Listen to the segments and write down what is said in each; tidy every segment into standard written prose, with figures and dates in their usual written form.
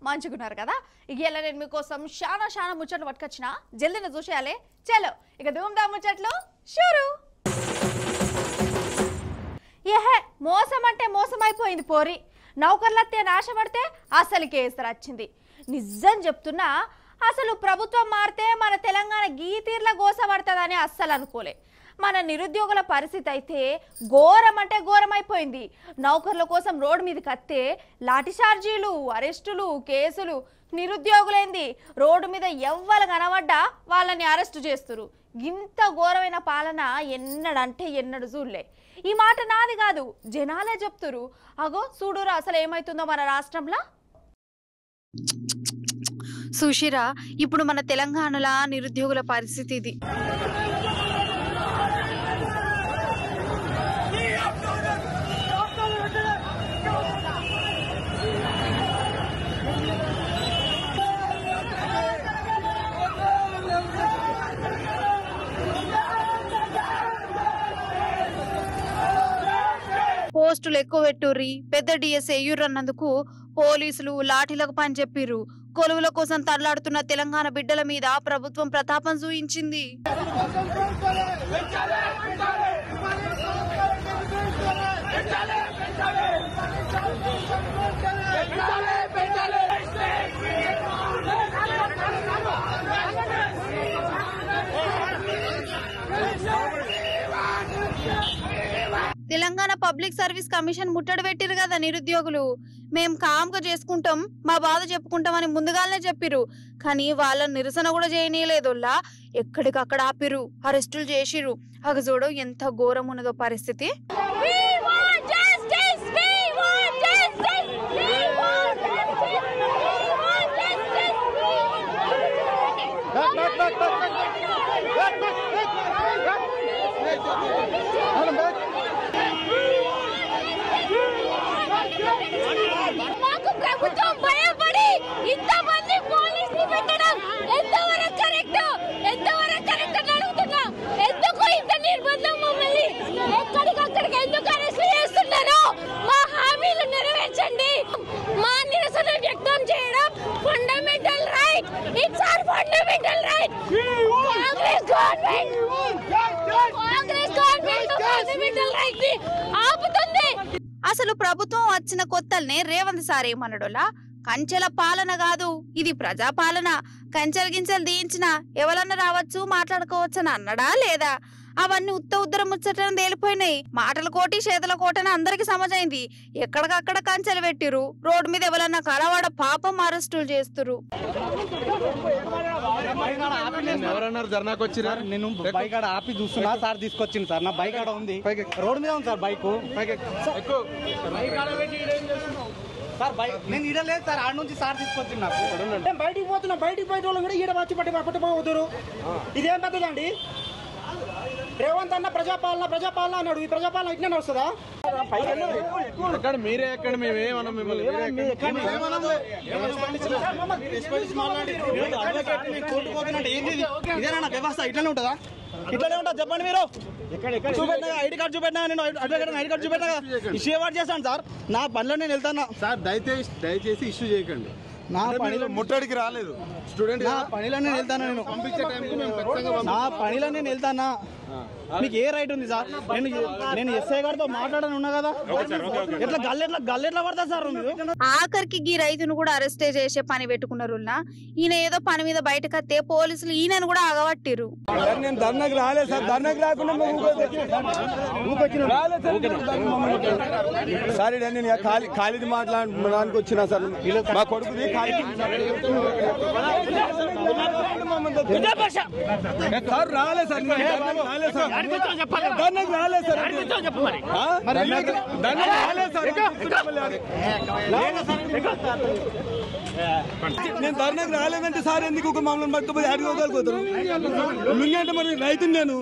మంచుకున్నారు కదా ఇగ నేను మీకోసం చాలా ముచ్చట్లు పట్టుకొచ్చిన జల్దీన చూసేయాలి చలో ఇక ధూమ్దా ముచ్చట్లు షురు ఏహే మోసం అంటే మోసమైపోయింది పోరి నౌకర్లత్తే నాశపడితే అసలు కేసర వచ్చింది నిజం చెప్తున్నా అసలు ప్రభుత్వం మారితే మన తెలంగాణ గీతీర్ల గోసపడుతుందని అస్సలు అనుకోలే మన నిరుద్యోగుల పరిస్థితి అయితే ఘోరం అంటే ఘోరమైపోయింది నౌకర్ల కోసం రోడ్డు మీదకి వస్తే లాఠీ చార్జీలు అరెస్టులు కేసులు నిరుద్యోగులేంది రోడ్డు మీద ఎవ్వరు కనబడ్డా వాళ్ళని అరెస్టు చేస్తురు ఇంత ఘోరమైన పాలన ఎన్నడంటే ఎన్నడు చూడలే ఈ మాట నాది కాదు జనాలే చెప్తురు అగో చూడురా అసలు ఏమైతుందో మన రాష్ట్రంలో సుషిరా ఇప్పుడు మన తెలంగాణలో నిరుద్యోగుల పరిస్థితి ఇది పోస్టులు ఎక్కువ పెట్టుర్రి పెద్ద డిఎస్ ఎయ్యుర్రన్నందుకు పోలీసులు లాఠీలకు పని చెప్పిర్రు కొలువుల కోసం తరలాడుతున్న తెలంగాణ బిడ్డల మీద ప్రభుత్వం ప్రతాపం చూయించింది తెలంగాణ పబ్లిక్ సర్వీస్ కమిషన్ ముట్టడి పెట్టిరు కదా నిరుద్యోగులు మేం కామ్గా చేసుకుంటాం మా బాధ చెప్పుకుంటామని ముందుగానే చెప్పిరు కానీ వాళ్ళ నిరసన కూడా చేయనీయలేదుల్లా ఎక్కడికక్కడ ఆపిరు అరెస్టులు చేసిరు అగ చూడు ఎంత ఘోరం ఉన్నదో పరిస్థితి ప్రభుత్వం భయపడి ఇంతమంది పోలీసులు పెట్టడం ఎంతవరకు కరెక్ట్ అని అడుగుతున్నా ఎందుకు ఇంత నిర్బంధం మమ్మల్ని ఎక్కడికక్కడికి ఎందుకు అరెస్ట్ చేస్తున్నారు మా హామీలు నెరవేర్చండి మా నిరసన వ్యక్తం చేయడం fundamental right it's our fundamental right Congress government fundamental right ని ఆపుతుంది అసలు ప్రభుత్వం వచ్చిన కొత్తల్నే రేవంత్ సార్ ఏమన్నాడులా కంచెల పాలన కాదు ఇది ప్రజాపాలన కంచెల గించెలు దీయించిన ఎవరన్నా రావచ్చు మాట్లాడుకోవచ్చని అన్నాడా లేదా అవన్నీ ఉత్తరం ముచ్చటని తేలిపోయినాయి మాటల కోటి చేతుల కోటని అందరికి సమజైంది ఎక్కడికక్కడ కంచెలు పెట్టిరు రోడ్డు మీద ఎవరన్నా కలవాడ పాపం అరెస్టులు చేస్తురు నేను బైక్ ఆడ ఆపి చూస్తున్నా సార్ తీసుకొచ్చింది సార్ నా బైక్ ఆడ ఉంది రోడ్ మీద ఉంది సార్ బైక్ సార్ బైక్ నేను ఇడలేదు సార్ ఆడ నుంచి సార్ తీసుకొచ్చింది నాకు బయటికి పోతున్నా బయటికి పోయే వాళ్ళు కూడా ఈడ వచ్చి పట్టుకోవద్దురు ఇదేం పెద్దదండి రేవంత్ అన్న ప్రజాపాలన అన్నాడు ఈ ప్రజాపాలన ఇట్లా వస్తుందా మీరే ఎక్కడ మేమేమన్నా మిమ్మల్ని ఇదేనా వ్యవస్థ ఇట్లానే ఉంటుందా ఇట్లానే ఉంటుందా చెప్పండి మీరు చూపెట్టినా ఐడి కార్డు చూపెట్టినా నేను అడ్వకేట్ ఐడి కార్డు చూపెట్టినా ఇష్యూ అవార్డు చేస్తాను సార్ నా పనిలో నేను వెళ్తాను సార్ దయచేసి ఇష్యూ చేయకండి నా పనిలో ముట్టడికి రాలేదు స్టూడెంట్ నా పనిలో నేను వెళ్తాను నేను పంపించే టైంకి మేము ఖచ్చితంగా నా పనిలో నేను వెళ్తానా మీకు ఏ రైట్ ఉంది సార్ నేను ఎస్ఐ గారితో మాట్లాడని ఉన్నా కదా ఎట్లా గల్లెట్లా పడతా సార్ ఆఖరికి ఈ రైతును కూడా అరెస్ట్ చేసే పని పెట్టుకున్నారు ఈయన ఏదో పని మీద బయటకు వస్తే పోలీసులు ఈయనను కూడా ఆగబట్టిరు నేను ధర్నాకి రాలేదు సార్ ధర్నాకి రాకుండా సార్ నేను ఖాళీది మాట్లాడడానికి వచ్చినా సార్ మా కొడుకుది సార్ రాలేదు సార్ ధర్నాకి రాలేదు సార్ నేను ధర్నాకి రాలేదంటే సార్ ఎందుకు ఒక మమ్మల్ని పట్టుకుపోయి అడిగోగలుగుతారు ఎందుకంటే మరి రైతు నేను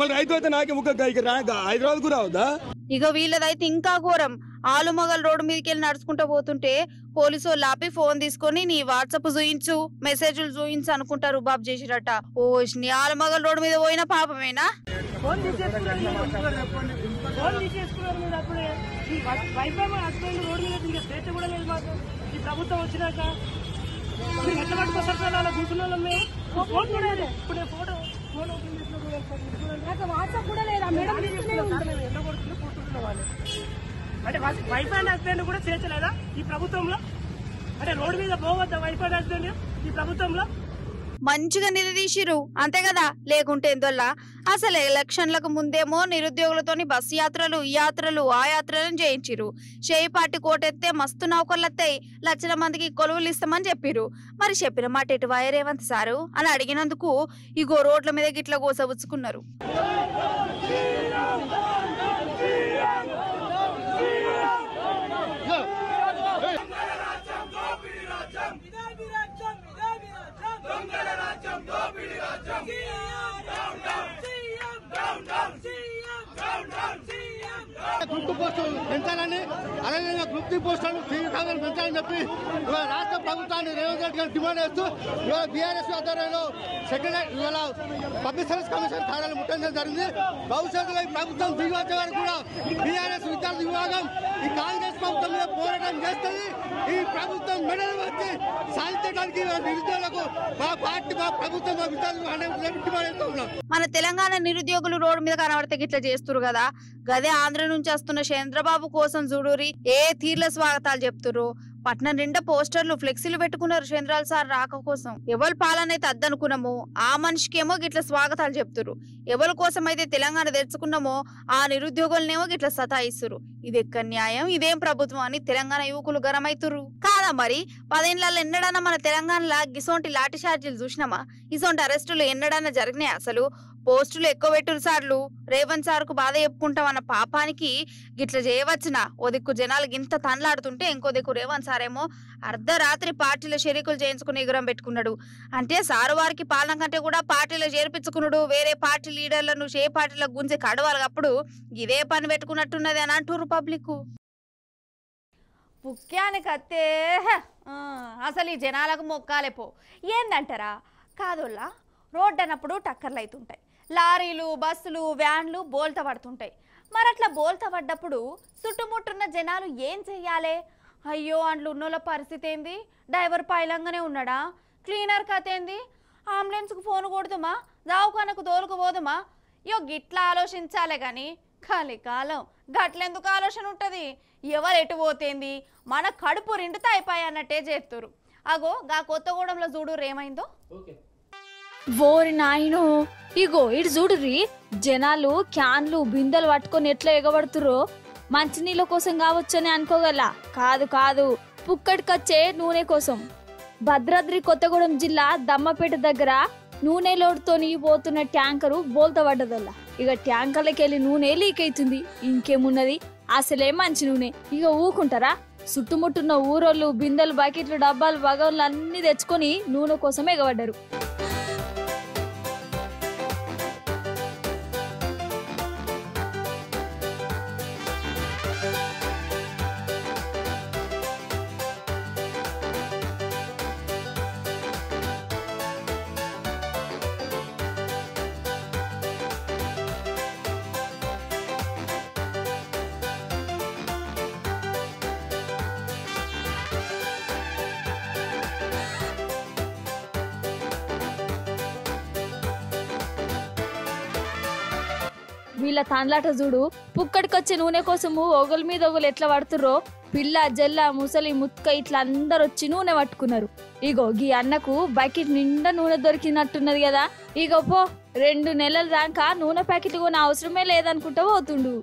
మరి రైతు అయితే నాకే హైదరాబాద్ కూడా రావద్దా ఇక వీళ్ళదైతే ఇంకా ఘోరం ఆలుమగల్ రోడ్డు మీదకి వెళ్ళి నడుచుకుంటూ పోతుంటే పోలీసు వాళ్ళు ఆపి ఫోన్ తీసుకొని నీ వాట్సాప్ చూయించు మెసేజ్లు చూయించు అనుకుంటారు బాబు చేసిరట ఓ నీ ఆలుమగల్ రోడ్డు మీద పోయిన పాపమేనా ఫోన్ తీసేసుకున్నారు మీరు అప్పుడే. ఈ వైఫై మా హస్బెండ్ రోడ్డు మీద ఇంకా స్వేచ్ఛ కూడా లేదు మాకు. ఈ ప్రభుత్వం వచ్చినాక మీరు ఎట్లా పట్టుకొస్తారు సార్? అలా కూర్చున్న వాళ్ళం మేము. ఫోన్ కూడా లేదు. ఇప్పుడు నేను ఫోన్ ఓపెన్ చేసిన కూడా వాట్సాప్ కూడా లేదా మేడం? మేము ఎండ కొడుతుందో కూర్చుంటున్న వాళ్ళు అంటే వైఫై హస్బెండ్ కూడా స్వేచ్ఛ లేదా ఈ ప్రభుత్వంలో? అంటే రోడ్డు మీద పోవద్దా వైఫై హస్బెండ్ ఈ ప్రభుత్వంలో? మంచిగా నిలదీసిరు అంతే కదా, లేకుంటే ఎందువల్ల? అసలు ఎలక్షన్లకు ముందేమో నిరుద్యోగులతోని బస్సు యాత్రలు ఈ యాత్రలు ఆ యాత్రలను చేయించిరు. చేయి పార్టీ కోటెత్తే మస్తు నౌకర్లు వస్తాయి, లక్షల మందికి కొలువులు ఇస్తామని చెప్పిరు. మరి చెప్పిన మాట ఎటు వాయ రేవంత్ సారు అని అడిగినందుకు ఇగో రోడ్ల మీద గిట్ల గోసబుచ్చుకున్నారు. గ్రూప్ పోస్టులు పెంచాలని, అదేవిధంగా గ్రూప్ 3 పోస్టులను పెంచాలని చెప్పి ఇవాళ రాష్ట్ర ప్రభుత్వాన్ని రేవంత్ రెడ్డి గారు డిమాండ్ చేస్తూ ఇవాళ బీఆర్ఎస్ ఆధ్వర్యంలో ఇవాళ పబ్లిక్ సర్వీస్ కమిషన్ కార్యాలయం ముట్టడం జరిగింది. భవిష్యత్తులో ఈ ప్రభుత్వం దిగి వచ్చే వరకు కూడా బీఆర్ఎస్ విద్యార్థి విభాగం ఈ కాంగ్రెస్ ప్రభుత్వం మీద పోరాటం చేస్తుంది. ఈ ప్రభుత్వం మెడలు వచ్చి సాధించడానికి నిరుద్యోగులకు మా పార్టీ మా ప్రభుత్వం మా విద్యార్థులు డిమాండ్ చేస్తూ ఉన్నాం. మన తెలంగాణ నిరుద్యోగులు రోడ్డు మీద కనబడితే గిట్లా చేస్తురు కదా, గదే ఆంధ్ర నుంచి వస్తున్న చంద్రబాబు కోసం చూడురి ఏ తీర్ల స్వాగతాలు చెప్తురు. పట్నం నిండా పోస్టర్లు ఫ్లెక్సీలు పెట్టుకున్నారు చంద్రాల సార్ రాక కోసం. ఎవరి పాలన అయితే అద్దనుకున్నామో ఆ మనిషికేమో గిట్ల స్వాగతాలు చెప్తురు, ఎవరి కోసం అయితే తెలంగాణ తెచ్చుకున్నామో ఆ నిరుద్యోగులనేమో గిట్ల సతాయిస్తురు. ఇది ఎక్కడ న్యాయం, ఇదేం ప్రభుత్వం అని తెలంగాణ యువకులు గరమైతురు కాదా? మరి 10 ఏళ్లలో ఎన్నడన్నా మన తెలంగాణలో గిసోంటి లాఠీ చార్జీలు చూసినామా? ఇసోంటి అరెస్టులు ఎన్నడన్నా జరిగినాయి? అసలు పోస్టులు ఎక్కువ పెట్టురు సార్లు రేవంత్ సార్ కు బాధ చెప్పుకుంటాం అన్న పాపానికి గిట్ల చేయవచ్చునా? ఓ దిక్కు జనాలు గింత తనలాడుతుంటే ఇంకో దిక్కు రేవంత్ సార్ ఏమో అర్ధరాత్రి పార్టీలో షరీకులు చేయించుకుని ఎగురం పెట్టుకున్నాడు. అంటే సారు వారికి పాలన కంటే కూడా పార్టీలో చేర్పించుకున్నాడు. వేరే పార్టీ లీడర్లను ఏ పార్టీలో గుంజి కడవాలప్పుడు ఇదే పని పెట్టుకున్నట్టున్నది అని అంటారు పబ్లిక్. ముఖ్యానికి అత్తే అసలు ఈ జనాలకు మొక్కాలేపో ఏందంటారా? కాదోళ్ళ రోడ్డు అన్నప్పుడు టక్కర్లు అవుతుంటాయి, లారీలు బస్సులు వ్యాన్లు బోల్తా పడుతుంటాయి. మరి అట్లా బోల్తా పడ్డప్పుడు చుట్టుముట్టున్న జనాలు ఏం చెయ్యాలి? అయ్యో అండ్లు ఉన్నోళ్ళ పరిస్థితి ఏంది? డ్రైవర్ పైలంగానే ఉన్నాడా? క్లీనర్ కథ ఏంది? అంబులెన్స్కు ఫోన్ కొడుతుమా? దావఖానకు తోలుకుపోదుమా? ఇయో గిట్లా ఆలోచించాలే కానీ కలికాలం గట్లెందుకు ఆలోచన ఉంటుంది? ఎవరు ఎటు పోతేంది, మన కడుపు రెండుతా అయిపోయి అన్నట్టే చేస్తురు. అగో గా కొత్తగూడెంలో చూడు ఏమైందో. ఓరి నాయను, ఇగో ఇటు చూడుర్రి, జనాలు క్యాన్లు బిందెలు పట్టుకొని ఎట్లా ఎగబడుతురో. మంచినీళ్ళ కోసం కావచ్చని అనుకోగల, కాదు కాదు, పుక్కడికొచ్చే నూనె కోసం. భద్రాద్రి కొత్తగూడెం జిల్లా దమ్మపేట దగ్గర నూనె లోడుతోని పోతున్న ట్యాంకరు బోల్తా పడ్డదల్లా. ఇక ట్యాంకర్లకి వెళ్ళి నూనె లీక్ అవుతుంది. ఇంకేమున్నది, అసలే మంచి నూనె. ఇక ఊకుంటారా? చుట్టుముట్టున్న ఊరోళ్ళు బిందెలు బకెట్లు డబ్బాలు బగోళ్ళు అన్ని తెచ్చుకొని నూనె కోసం ఎగబడ్డారు. వీళ్ళ తాన్లాట చూడు, పుక్కడికొచ్చే నూనె కోసము ఒకరి మీద ఒకరు ఎట్లా పడుతుర్రో. పిల్ల జల్ల ముసలి ముత్క ఇట్లా అందరు వచ్చి నూనె పట్టుకున్నారు. ఇగో గీ అన్నకు బకెట్ నిండా నూనె దొరికినట్టున్నది కదా. ఇగో పో 2 నెలల దాకా నూనె ప్యాకెట్లు కొనే అవసరమే లేదనుకుంటా పోతుండు.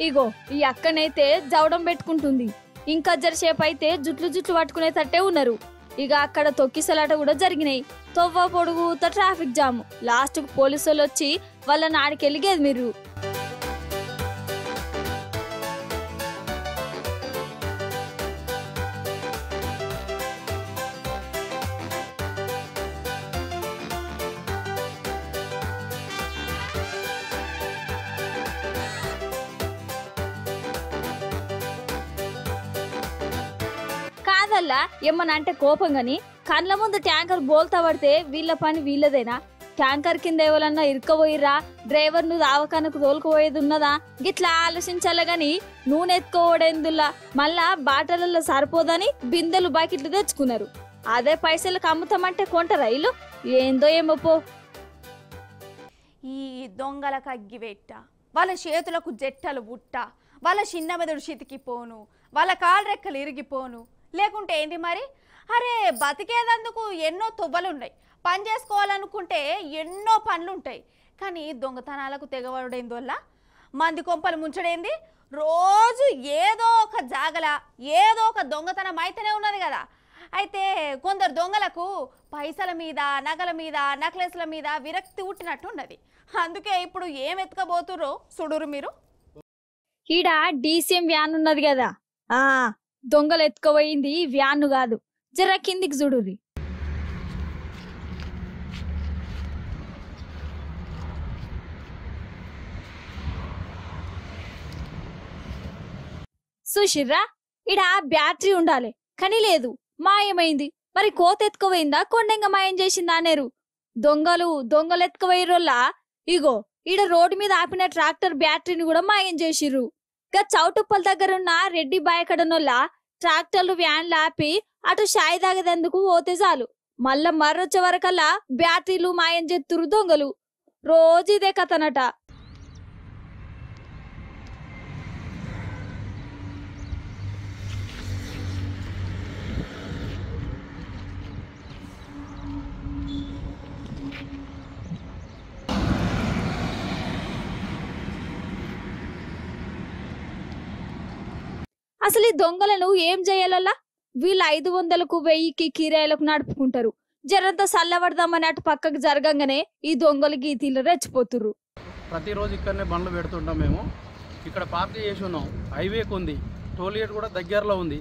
ఇగో ఈ అక్కనైతే జవడం పెట్టుకుంటుంది, ఇంకా జరసేపు అయితే జుట్లు పట్టుకునేటట్టే ఉన్నారు. ఇక అక్కడ తొక్కిసలాట కూడా జరిగినాయి. తొవ్వ పొడుగుతో ట్రాఫిక్ జామ్. లాస్ట్ కు పోలీసులు వచ్చి వాళ్ళని ఆడికెళ్ళిగేది మీరు. దొంగలల్లా ఏమన్నా అంటే కోపం గాని కండ్ల ముందు ట్యాంకర్ బోల్తా పడితే వీళ్ళ పని వీళ్ళదేనా? ట్యాంకర్ కింద ఎవరన్నా ఇరుకపోయిర్రా, డ్రైవర్ నువ్వు దావకానకు తోలుకుపోయేది ఉన్నదా? గిట్లా ఆలోచించాలే గాని నూనె ఎత్తుకోవడేందుల్లా మళ్ళా బాటలలో సరిపోదని బిందెలు బాకెట్లు తెచ్చుకున్నారు. అదే పైసలకు అమ్ముతామంటే కొంట రైలు ఏందో ఏమో పో. ఈ దొంగలకు అగ్గివెట్ట, వాళ్ళ చేతులకు జట్టలు బుట్ట, వాళ్ళ చిన్న మెదడు చితికిపోను, వాళ్ళ కాలు రెక్కలు ఇరిగిపోను, లేకుంటే ఏంది మరి? అరే బతికేదందుకు ఎన్నో తువ్వలున్నాయి, పని చేసుకోవాలనుకుంటే ఎన్నో పనులుంటాయి. కానీ దొంగతనాలకు తెగబడేందువల్ల మంది కొంపలు ముంచడేంది? రోజు ఏదో ఒక జాగల ఏదో ఒక దొంగతనం అయితేనే ఉన్నది కదా. అయితే కొందరు దొంగలకు పైసల మీద, నగల మీద, నెక్లెస్ల మీద విరక్తి ఉట్టినట్టు ఉన్నది. అందుకే ఇప్పుడు ఏం ఎత్తుకబోతుర్రో చూడురు మీరు. ఈడ డీసీఎం వ్యాన్ ఉన్నది కదా, దొంగలు ఎత్తుకుపోయింది వ్యాన్ కాదు. జర కిందికి చూడుర్రి. సుషిర్రా, ఈడ బ్యాటరీ ఉండాలి కానీ లేదు, మాయమైంది. మరి కోత ఎత్తుకుపోయిందా, కొండంగా మాయం చేసిందా అనేరు. దొంగలు ఎత్తుకుపోయిరోల్లా ఇగో ఈడ రోడ్డు మీద ఆపిన ట్రాక్టర్ బ్యాటరీని కూడా మాయం చేసిర్రు. గా చౌటుప్పల దగ్గర ఉన్న రెడ్డి బాయకడనోళ్ళ ట్రాక్టర్లు వ్యాన్లు ఆపి అటు షాయి తాగేందుకు పోతే చాలు, మళ్ళా మర్రొచ్చే వరకల్లా బ్యాటరీలు మాయం చేస్తురు దొంగలు. రోజు ఇదే కథనట. అసలు ఈ దొంగలను ఏం చేయాలల్లా? వీళ్ళు 500కు 1000కి కిరాయిలకు నడుపుకుంటారు. జరంతా సల్లబడదామని అటు పక్కకు జరగంగానే ఈ దొంగలు గీతీలు రెచ్చిపోతుర్రు. ప్రతిరోజు ఇక్కడనే బండ్లు పెడుతుంటాం మేము. ఇక్కడ పార్క్ చేసి ఉన్నాం, హైవేకి ఉంది, టోల్ గేట్ కూడా దగ్గరలో ఉంది.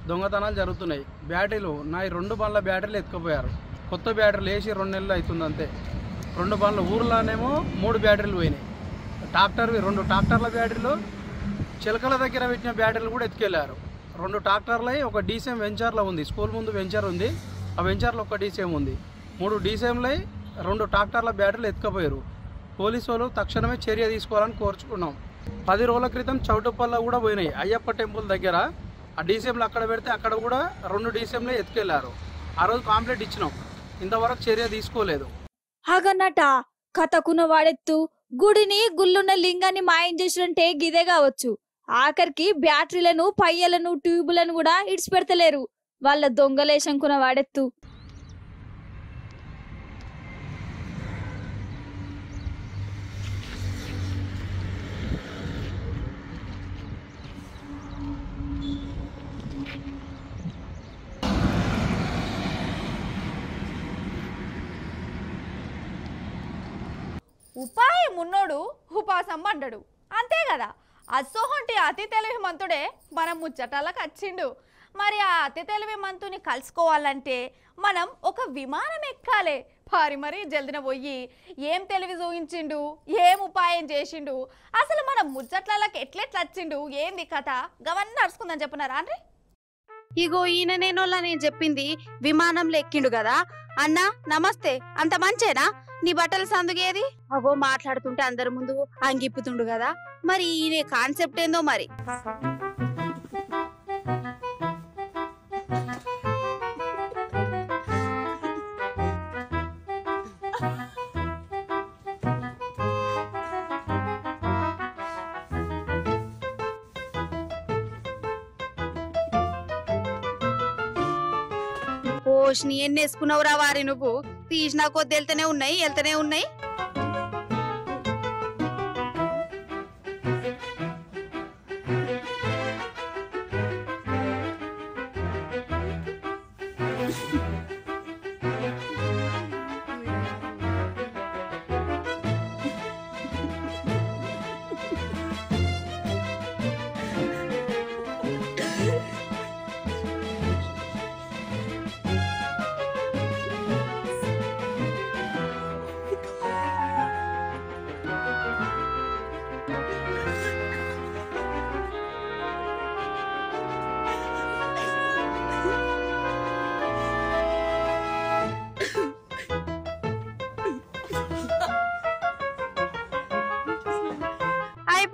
దొంగతనాలు జరుగుతున్నాయి. బ్యాటరీలు నా 2 బండ్ల బ్యాటరీలు ఎత్తుకుపోయారు. కొత్త బ్యాటరీలు వేసి 2 నెలలు అవుతుంది అంతే. 2 బండ్లు ఊర్లోనేమో 3 బ్యాటరీలు పోయినాయి. 2 ట్రాక్టర్ల బ్యాటరీలు, చిలకల దగ్గర పెట్టిన బ్యాటరీలు కూడా ఎత్తుకెళ్లారు. 2 ట్రాక్టర్లు, ఒక డీసీఎం వెంచర్లో ఉంది, స్కూల్ ముందు వెంచర్ ఉంది, ఆ వెంచర్లో ఒక డీసీఎం ఉంది. 3 డీసీఎంలు, 2 ట్రాక్టర్ల బ్యాటరీలు ఎత్తుకపోయారు. పోలీసు వాళ్ళు తక్షణమే చర్య తీసుకోవాలని కోరుచుకున్నాం. 10 రోజుల క్రితం చౌటుప్పల్లో కూడా పోయినాయి. అయ్యప్ప టెంపుల్ దగ్గర ఆ డీసీఎంలు అక్కడ పెడితే అక్కడ కూడా 2 డీసీఎంలే ఎత్తుకెళ్లారు. ఆ రోజు కాంప్లైంట్ ఇచ్చినాం, ఇంతవరకు చర్య తీసుకోలేదు. అగన్నట కథకున్న వాడెత్తు గుడిని, గుళ్ళున్న లింగాన్ని మాయం చేసినంటే గిదే కావచ్చు. ఆఖరికి బ్యాటరీలను, పయ్యలను, ట్యూబులను కూడా ఇడిచిపెడతలేరు వాళ్ళ దొంగలేశంకున్న వాడెత్తు. ఉపాయం ఉన్నోడు ఉపాసం పడ్డాడు అంతే కదా. అసోహంటి అతి తెలివి మంతుడే మనం ముచ్చటాలకు వచ్చిండు. మరి ఆ అతి తెలివి మంతుని కలుసుకోవాలంటే మనం ఒక విమానం ఎక్కాలి. మరి జల్దిన పోయి ఏం తెలివి చూపించిండు, ఏం ఉపాయం చేసిండు, అసలు మనం ముచ్చట్లకి ఎట్లెట్లా వచ్చిండు, ఏంది కథ, గవన్నీ నడుచుకుందని చెప్పున్నారా అండి? ఇగో ఈయన నేను చెప్పింది విమానంలో ఎక్కిండు కదా. అన్నా నమస్తే, అంత మంచేనా? నీ బట్టల సందుగేది? అగో మాట్లాడుతుంటే అందరి ముందు అంగిప్పుతుండు కదా. మరి ఈయన కాన్సెప్ట్ ఏందో మరి. పోషిని ఎన్ని వేసుకున్నావురా వారి, నువ్వు తీసినా కొద్ది వెళ్తూనే ఉన్నాయి.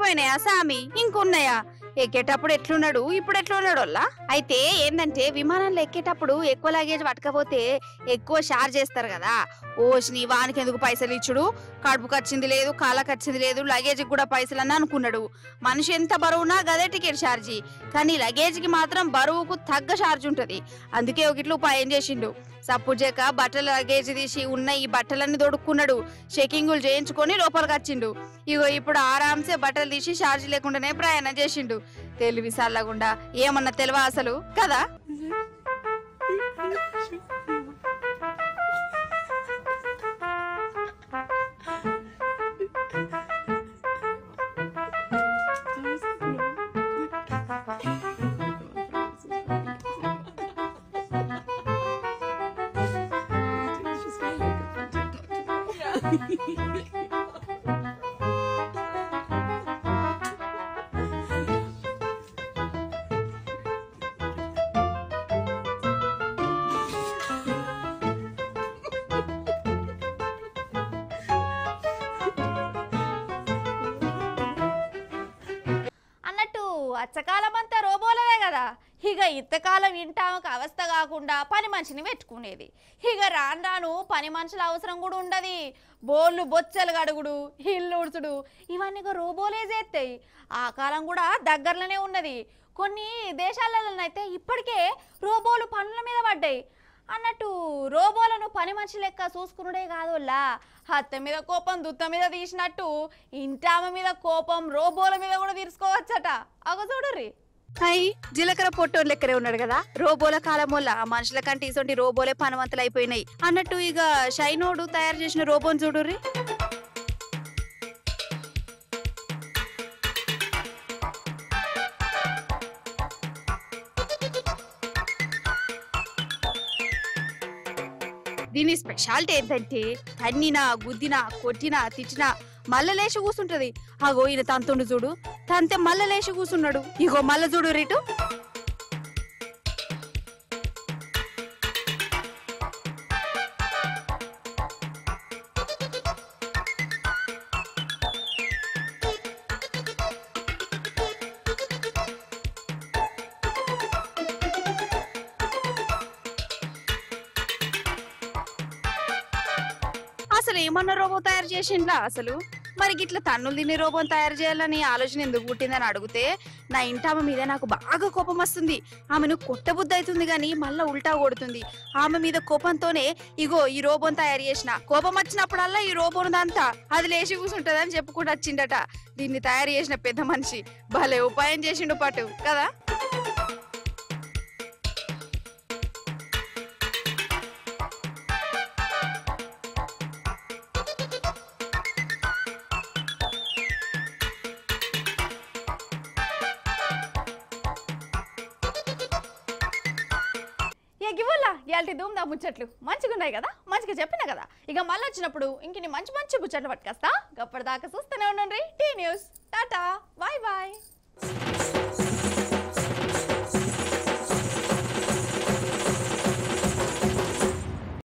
అయిపోయినాయా సామి ఇంకున్నాయా ఎక్కేటప్పుడు ఎట్లున్నాడు ఇప్పుడు ఎట్లున్నాడు వల్ల అయితే ఏందంటే విమానంలో ఎక్కేటప్పుడు ఎక్కువ లగేజ్ పట్టకపోతే ఎక్కువ చార్జ్ చేస్తారు కదా ఓష్ని వానికి ఎందుకు పైసలు ఇచ్చుడు కడుపుకి వచ్చింది లేదు కాళ్ళకి వచ్చింది లేదు లగేజ్ కూడా పైసలు అని అనుకున్నాడు మనిషి ఎంత బరువునా గదే టికెట్ ఛార్జీ కానీ లగేజ్ కి మాత్రం బరువుకు తగ్గ ఛార్జ్ ఉంటది అందుకే ఒక ఇట్లా ఉపాయం చేసిండు సపోర్ట్ చేయక బట్టల లగేజ్ తీసి ఉన్న ఈ బట్టలన్నీ దొడుక్కున్నాడు చెకింగులు చేయించుకొని లోపలికి వచ్చిండు ఇగో ఇప్పుడు ఆరాంసే బట్టలు తీసి ఛార్జ్ లేకుండానే ప్రయాణం చేసిండు తెలివి సల్లగుండా ఏమన్నా తెలివా అసలు కదా అచ్చకాలం అంతా రోబోలదే కదా ఇక ఇంతకాలం ఇంటామకు అవస్థ కాకుండా పని మనిషిని పెట్టుకునేది ఇక రాను రాను పని మనుషుల అవసరం కూడా ఉండదు బోళ్ళు బొచ్చలు గడుగుడు ఇల్లు ఉడుచుడు ఇవన్నీ రోబోలే చేస్తాయి ఆ కాలం కూడా దగ్గరలోనే ఉన్నది కొన్ని దేశాలలోనైతే ఇప్పటికే రోబోలు పనుల మీద పడ్డాయి అన్నట్టు రోబోలను పని మనిషి లెక్క చూసుకునుడే కాదుల్లా హత్త మీద కోపం దుత్త మీద తీసినట్టు ఇంటామ మీద కోపం రోబోల మీద కూడా తీర్చుకోవచ్చట అగ చూడర్రి అయ్యి జీలకర్ర పొట్టోన్ లెక్కరే ఉన్నాడు కదా రోబోల కాలం వల్ల మనుషుల కంటే ఇసొంటి రోబోలే పనవంతులు అయిపోయినాయి అన్నట్టు ఇక షైనోడు తయారు చేసిన రోబోని చూడుర్రి దీని స్పెషాలిటీ ఏంటంటే తన్నినా గుద్దినా కొట్టినా తిట్టినా మల్ల లేచి కూర్చుంటది అగో ఈయన తంతుండు చూడు తంతే మల్ల లేచి కూర్చున్నాడు ఇగో మల్ల చూడు రిటు అసలు ఏమన్నా రోబో తయారు చేసిండ్లా అసలు మరి గిట్ల తన్నులు తినే రోబోని తయారు చేయాలని ఆలోచన ఎందుకు పుట్టిందని అడిగితే నా ఇంటామ మీద నాకు బాగా కోపం వస్తుంది ఆమెను కొట్టబుద్ధి అవుతుంది గాని మళ్ళా ఉల్టా కొడుతుంది ఆమె మీద కోపంతోనే ఇగో ఈ రోబోని తయారు చేసిన కోపం వచ్చినప్పుడల్లా ఈ రోబోను అంతా అది లేచి కూర్చుంటదని చెప్పుకుంటూ వచ్చిండట దీన్ని తయారు చేసిన పెద్ద మనిషి భలే ఉపాయం చేసిండు పట్టు కదా ఇయాల్టి ధూమ్ దా ముచ్చట్లు మంచిగా ఉన్నాయి కదా మంచిగా చెప్పినా కదా ఇక మళ్ళీ వచ్చినప్పుడు ఇంక మంచి మంచి ముచ్చట్లు పట్టుకొస్తా గప్పటిదాకా చూస్తూనే ఉండండి T News tata bye bye